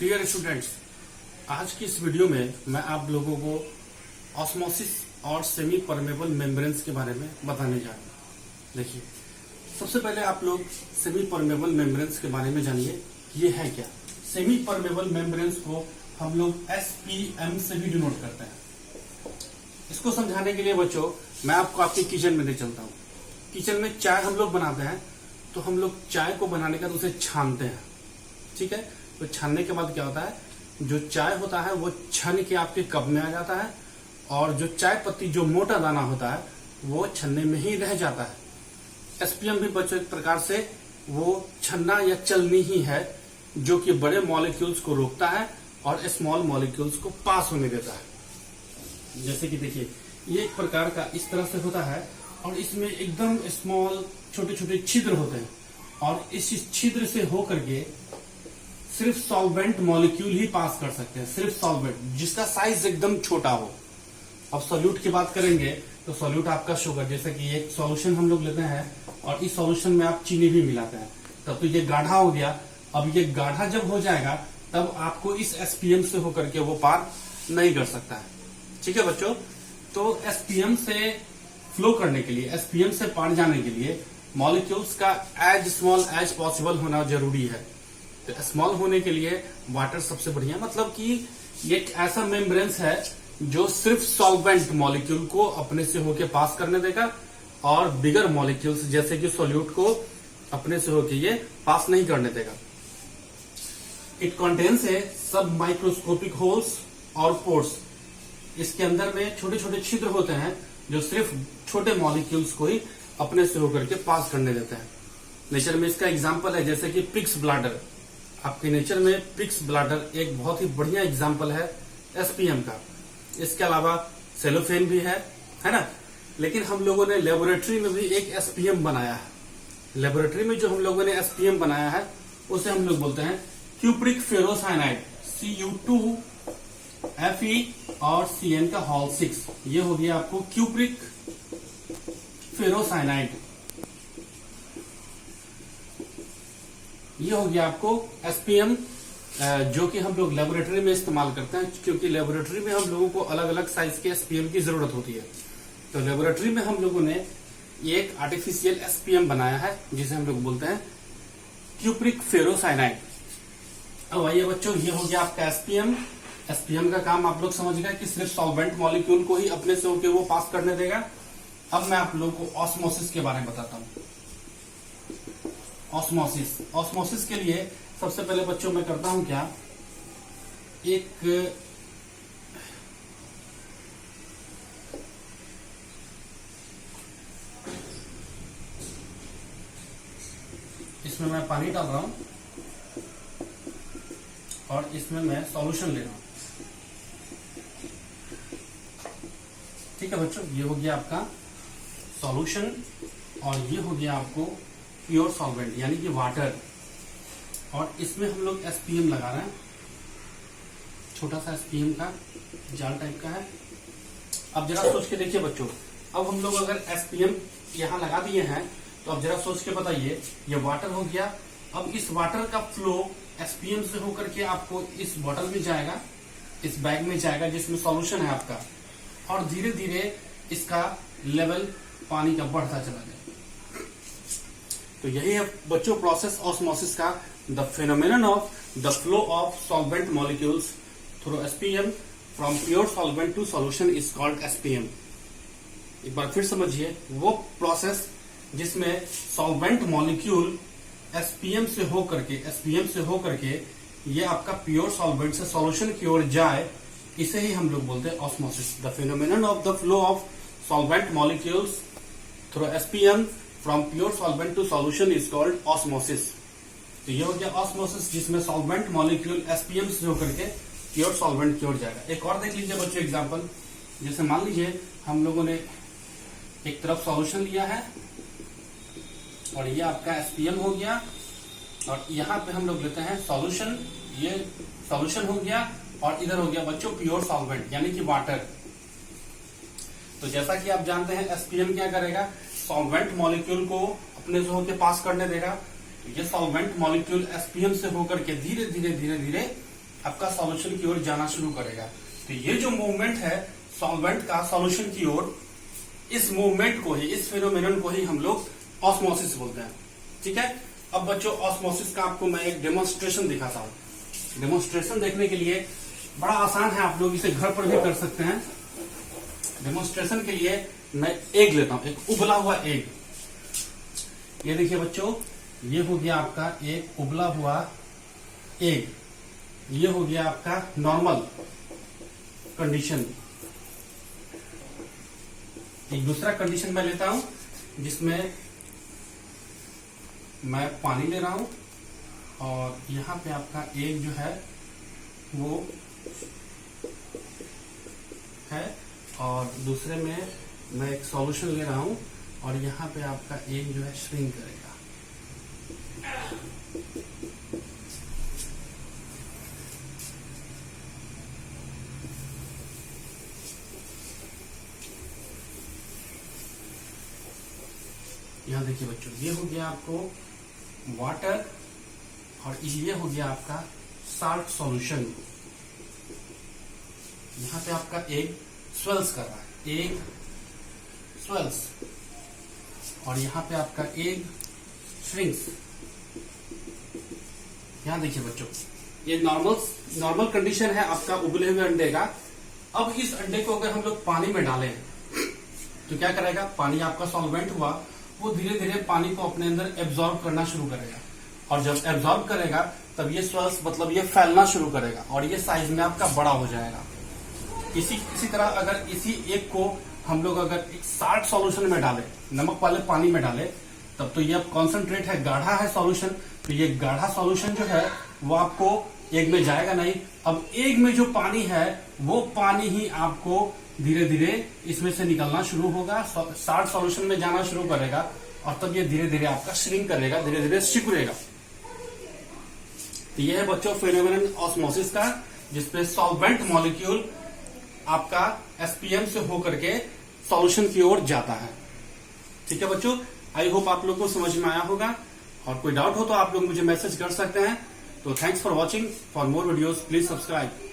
Dear students, आज की इस वीडियो में मैं आप लोगों को ऑस्मोसिस और सेमी परमेबल मेम्ब्रेन्स के बारे में बताने जा रहा हूँ। देखिए, सबसे पहले आप लोग सेमी परमेबल मेम्ब्रेन्स के बारे में जानिए, ये है क्या। सेमी परमेबल मेम्ब्रेन्स को हम लोग SPM से भी डिनोट करते हैं। इसको समझाने के लिए बच्चों मैं आपको आपके किचन में ले चलता हूँ। किचन में चाय हम लोग बनाते हैं, तो हम लोग चाय को बनाने का तो उसे छानते हैं, ठीक है। तो छानने के बाद क्या होता है, जो चाय होता है वो छन के आपके कप में आ जाता है, और जो चाय पत्ती जो मोटा दाना होता है वो छन्ने में ही रह जाता है। SPM भी बच्चों एक प्रकार से वो छन्ना या चलनी ही है, जो कि बड़े मॉलिक्यूल्स को रोकता है और स्मॉल मॉलिक्यूल्स को पास होने देता है। जैसे कि देखिए, ये एक प्रकार का इस तरह से होता है, और इसमें एकदम स्मॉल छोटे छोटे छिद्र होते हैं, और इस छिद्र से होकर के सिर्फ सॉल्वेंट मॉलिक्यूल ही पास कर सकते हैं, सिर्फ सॉल्वेंट जिसका साइज एकदम छोटा हो। अब सॉल्यूट की बात करेंगे तो सॉल्यूट आपका शुगर, जैसे कि एक सॉल्यूशन हम लोग लेते हैं और इस सॉल्यूशन में आप चीनी भी मिलाते हैं, तब तो ये गाढ़ा हो गया। अब ये गाढ़ा जब हो जाएगा तब आपको इस SPM से होकर के वो पार नहीं कर सकता है, ठीक है बच्चों। तो SPM से फ्लो करने के लिए, SPM से पार जाने के लिए मॉलिक्यूल्स का एज स्मॉल एज पॉसिबल होना जरूरी है। तो स्मॉल होने के लिए वाटर सबसे बढ़िया, मतलब कि एक ऐसा मेम्ब्रेन्स है जो सिर्फ सॉल्वेंट मॉलिक्यूल को अपने से होके पास करने देगा, और बिगर मॉलिक्यूल्स जैसे कि सोल्यूट को अपने से होके ये पास नहीं करने देगा। इट कंटेन्स ए सब माइक्रोस्कोपिक होल्स और पोर्स। इसके अंदर में छोटे छोटे छिद्र होते हैं जो सिर्फ छोटे मॉलिक्यूल्स को ही अपने से होकर के पास करने देते हैं। नेचर में इसका एग्जाम्पल है, जैसे कि पिग्स ब्लाडर। आपके नेचर में पिग्स ब्लाडर एक बहुत ही बढ़िया एग्जाम्पल है SPM का। इसके अलावा सेलोफेन भी है ना। लेकिन हम लोगों ने लेबोरेटरी में भी एक SPM बनाया है। लेबोरेटरी में जो हम लोगों ने SPM बनाया है उसे हम लोग बोलते हैं क्यूप्रिक फेरोसाइनाइड, Cu2 Fe और Cn का होल 6। ये हो गया आपको क्यूप्रिक फेरोसाइनाइड। ये हो गया आपको SPM, जो कि हम लोग लेबोरेटरी में इस्तेमाल करते हैं, क्योंकि लेबोरेटरी में हम लोगों को अलग अलग साइज के SPM की जरूरत होती है। तो लेबोरेटरी में हम लोगों ने एक आर्टिफिशियल SPM बनाया है जिसे हम लोग बोलते हैं क्यूप्रिक फेरोसाइनाइड। अब आइए बच्चों, ये हो गया आपका SPM। SPM का काम आप लोग समझ गए कि सिर्फ सॉल्वेंट मॉलिक्यूल को ही अपने से होकर वो पास करने देगा। अब मैं आप लोगों को ऑस्मोसिस के बारे में बताता हूं। ऑस्मोसिस के लिए सबसे पहले बच्चों मैं करता हूं क्या, एक इसमें मैं पानी डाल रहा हूं और इसमें मैं सॉल्यूशन ले रहा हूं, ठीक है बच्चों। ये हो गया आपका सॉल्यूशन, और ये हो गया आपको प्योर सॉल्वेंट यानी कि वाटर, और इसमें हम लोग SPM लगा रहे हैं। छोटा सा SPM का जाल टाइप का है। अब जरा सोच के देखिए बच्चों, अब हम लोग अगर SPM यहाँ लगा दिए हैं तो अब जरा सोच के बताइए, ये वाटर हो गया। अब इस वाटर का फ्लो SPM से होकर के आपको इस बोतल में जाएगा, इस बैग में जाएगा जिसमें सॉल्यूशन है आपका, और धीरे धीरे इसका लेवल पानी का बढ़ता चला जाएगा। तो यही है बच्चों प्रोसेस ऑस्मोसिस का। The phenomenon of the flow of solvent molecules through SPM from pure solvent to solution is called SPM। एक बार फिर समझिए, वो प्रोसेस जिसमें सॉल्वेंट मॉलिक्यूल SPM से होकर के ये आपका प्योर सॉल्वेंट से सॉल्यूशन की ओर जाए, इसे ही हम लोग बोलते हैं osmosis. The phenomenon of the flow of solvent molecules through SPM from pure solvent to solution is called osmosis. तो ये हो गया ऑस्मोसिस, जिसमें सॉल्वेंट मॉलिक्यूल SPM से होकर के प्योर सॉल्वेंट की ओर जाएगा। एक और देख लीजिए बच्चों एग्जांपल, जैसे मान लीजिए हम लोगों ने एक तरफ सॉल्यूशन लिया है और ये आपका SPM हो गया, और यहाँ पे हम लोग लेते हैं सॉल्यूशन। ये सॉल्यूशन हो गया, और इधर हो गया बच्चों प्योर सॉल्वेंट यानी कि वाटर। तो जैसा कि आप जानते हैं SPM क्या करेगा, सॉल्वेंट मॉलिक्यूल को अपने से होकर पास करने देगा। ये सॉल्वेंट मॉलिक्यूल SPM से होकर के धीरे धीरे धीरे धीरे आपका सॉल्यूशन की ओर जाना शुरू करेगा। तो ये जो मूवमेंट है सॉल्वेंट का सॉल्यूशन की ओर, इस मूवमेंट को ही, इस फेनोमेनन को ही हम लोग ऑस्मोसिस बोलते हैं। ठीक है, अब बच्चों ऑस्मोसिस का आपको मैं एक डेमोन्स्ट्रेशन दिखाता हूं। डेमोन्स्ट्रेशन देखने के लिए बड़ा आसान है, आप लोग इसे घर पर भी कर सकते हैं। डेमोन्स्ट्रेशन के लिए मैं एग लेता हूं, एक उबला हुआ एग। ये देखिए बच्चों, ये हो गया आपका एक उबला हुआ एग, ये हो गया आपका नॉर्मल कंडीशन। एक दूसरा कंडीशन मैं लेता हूं जिसमें मैं पानी ले रहा हूं और यहां पे आपका एग जो है वो है, और दूसरे में मैं एक सॉल्यूशन ले रहा हूं और यहां पे आपका एग जो है श्रिंक करेगा। यहां देखिए बच्चों, ये हो गया आपको वाटर और ये हो गया आपका साल्ट सॉल्यूशन। यहां पे आपका एग स्वेल्स कर रहा है, एग स्वेल्स, और यहां पे आपका एग श्रिंक्स। यहां देखिए बच्चों, ये नॉर्मल कंडीशन है आपका उबले हुए अंडे का। अब इस अंडे को अगर हम लोग पानी में डालें तो क्या करेगा, पानी आपका सॉल्वेंट हुआ, वो धीरे धीरे पानी को अपने अंदर एब्जॉर्ब करना शुरू करेगा, और जब एब्जॉर्ब करेगा तब ये स्वेल्स मतलब ये फैलना शुरू करेगा और ये साइज में आपका बड़ा हो जाएगा। इसी तरह अगर इसी एक को हम लोग अगर एक साल्ट सॉल्यूशन में डालें, नमक वाले पानी में डालें, तब तो ये अब कॉन्सेंट्रेट है, गाढ़ा है सॉल्यूशन, तो ये गाढ़ा सॉल्यूशन जो है वो आपको एग में जाएगा नहीं। अब एग में जो पानी है वो पानी ही आपको धीरे धीरे इसमें से निकलना शुरू होगा, साल्ट सॉल्यूशन में जाना शुरू करेगा, और तब ये धीरे धीरे आपका श्रिंक करेगा, धीरे धीरे सिकुड़ेगा। तो ये है बच्चों फेनोमेनन ऑस्मोसिस का, जिसपे सॉल्वेंट मॉलिक्यूल आपका एसपीएम से होकर के सॉल्यूशन की ओर जाता है। ठीक है बच्चों, आई होप आप लोग को समझ में आया होगा, और कोई डाउट हो तो आप लोग मुझे मैसेज कर सकते हैं। तो thanks for watching, for more videos please subscribe.